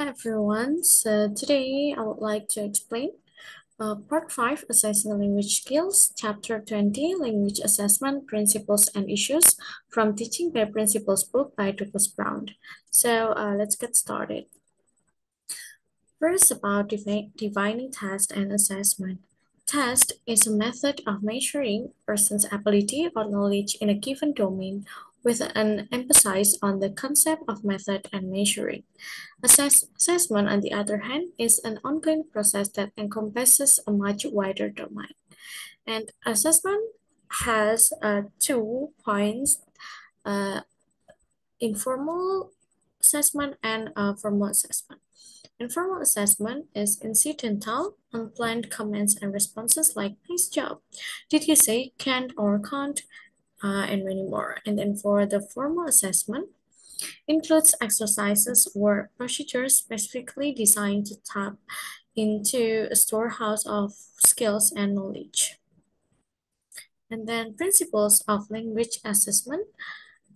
Hi everyone, so today I would like to explain Part 5 Assessing Language Skills, Chapter 20 Language Assessment Principles and Issues from Teaching by Principles book by Douglas Brown. So let's get started. First, about defining test and assessment. Test is a method of measuring a person's ability or knowledge in a given domain with an emphasis on the concept of method and measuring. Assessment, on the other hand, is an ongoing process that encompasses a much wider domain. And assessment has 2 points, uh, informal assessment and formal assessment. Informal assessment is incidental, unplanned comments and responses like nice job, did you say can or can't, and many more. And then for the formal assessment, includes exercises or procedures specifically designed to tap into a storehouse of skills and knowledge. And then principles of language assessment.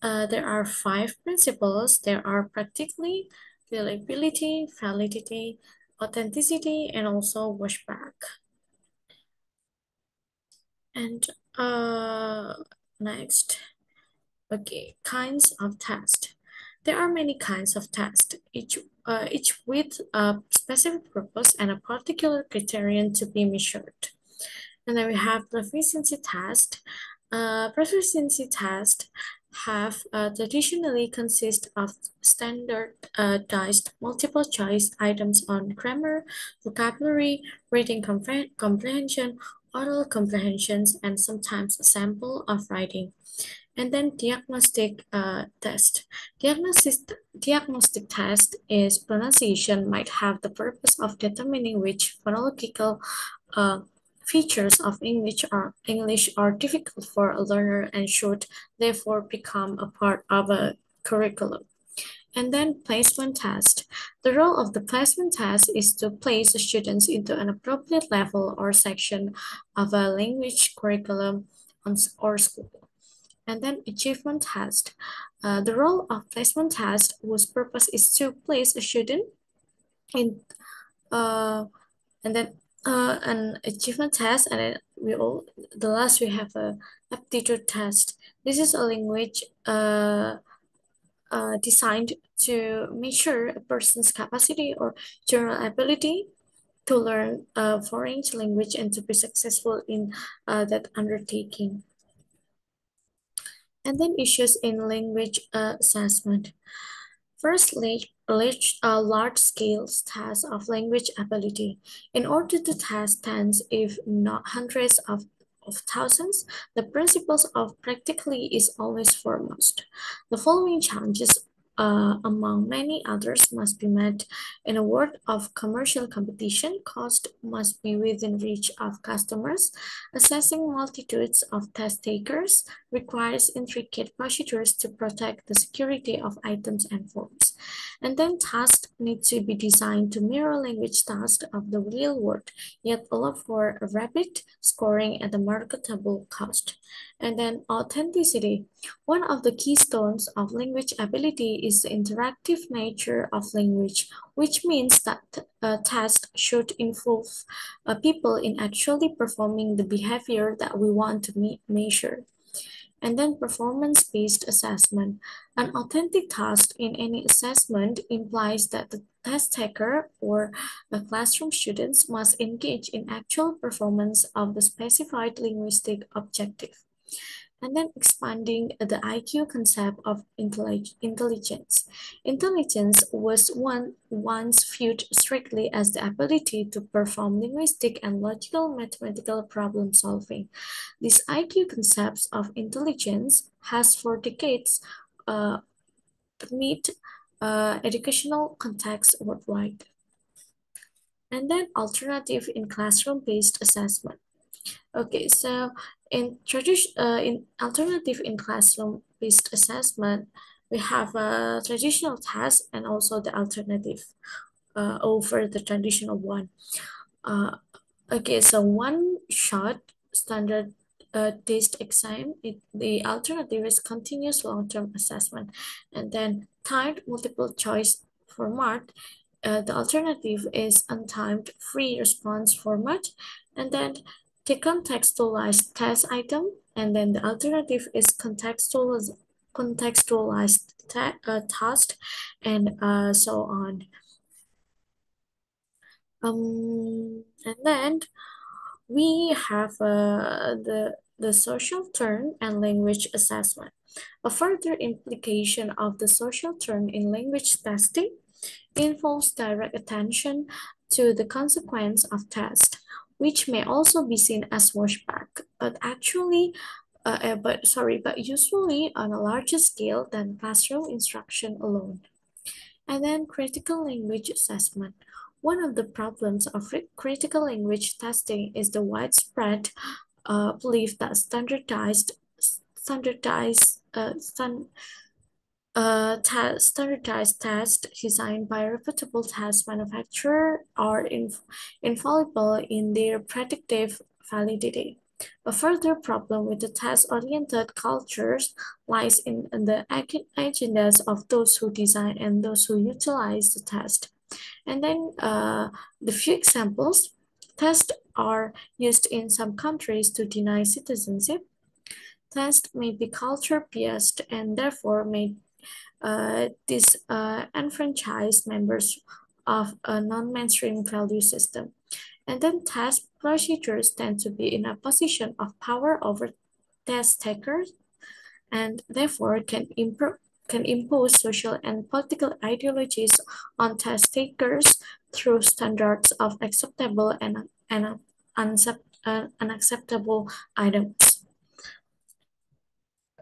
There are 5 principles. There are practically, reliability, validity, authenticity, and also washback. And next, okay, kinds of test. There are many kinds of tests, each with a specific purpose and a particular criterion to be measured. And then we have proficiency test. Proficiency test have traditionally consist of standardized multiple choice items on grammar, vocabulary, reading comprehension, oral comprehensions, and sometimes a sample of writing. And then diagnostic test. Diagnostic test is pronunciation might have the purpose of determining which phonological uh, features of English are difficult for a learner and should therefore become a part of a curriculum. And then placement test. The role of the placement test is to place students into an appropriate level or section of a language curriculum or school. And then achievement test. The role of placement test, whose purpose is to place a student in, and then an achievement test, and then the last we have a aptitude test. This is a language designed to measure a person's capacity or general ability to learn a foreign language and to be successful in that undertaking. And then issues in language assessment. First, large-scale tests of language ability. In order to test tens, if not hundreds of thousands, the principles of practically is always foremost. The following challenges, among many others, must be met. In a world of commercial competition, cost must be within reach of customers. Assessing multitudes of test takers requires intricate procedures to protect the security of items and forms. And then tasks need to be designed to mirror language tasks of the real world, yet allow for a rapid scoring at a marketable cost. And then authenticity. One of the keystones of language ability is the interactive nature of language, which means that tasks should involve people in actually performing the behavior that we want to measure. And then performance-based assessment. An authentic task in any assessment implies that the test taker or the classroom students must engage in actual performance of the specified linguistic objective. And then expanding the IQ concept of intelligence. Intelligence was once viewed strictly as the ability to perform linguistic and logical mathematical problem solving. This IQ concept of intelligence has for decades permeated educational contexts worldwide. And then alternative in classroom-based assessment. Okay, so in alternative in classroom-based assessment, we have a traditional test and also the alternative over the traditional one. Okay, so one shot standard test exam, the alternative is continuous long-term assessment, and then timed multiple choice format The alternative is untimed free response format, and then the contextualized test item, and then the alternative is contextualized task, and so on. And then we have the social turn and language assessment. A further implication of the social turn in language testing involves direct attention to the consequence of test, which may also be seen as washback, but usually on a larger scale than classroom instruction alone. And then critical language assessment. One of the problems of critical language testing is the widespread belief that standardized stan- standardized tests designed by reputable test manufacturers are infallible in their predictive validity. A further problem with the test-oriented cultures lies in the agendas of those who design and those who utilize the test. And then the few examples, tests are used in some countries to deny citizenship. Tests may be culture biased and therefore may disenfranchise members of a non-mainstream value system. And then test procedures tend to be in a position of power over test takers and therefore can impose social and political ideologies on test takers through standards of acceptable and unacceptable items.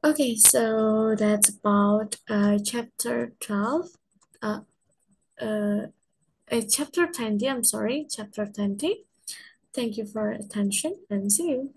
Okay, so that's about chapter 12. Uh, uh, chapter 20, I'm sorry, chapter 20. Thank you for your attention and see you.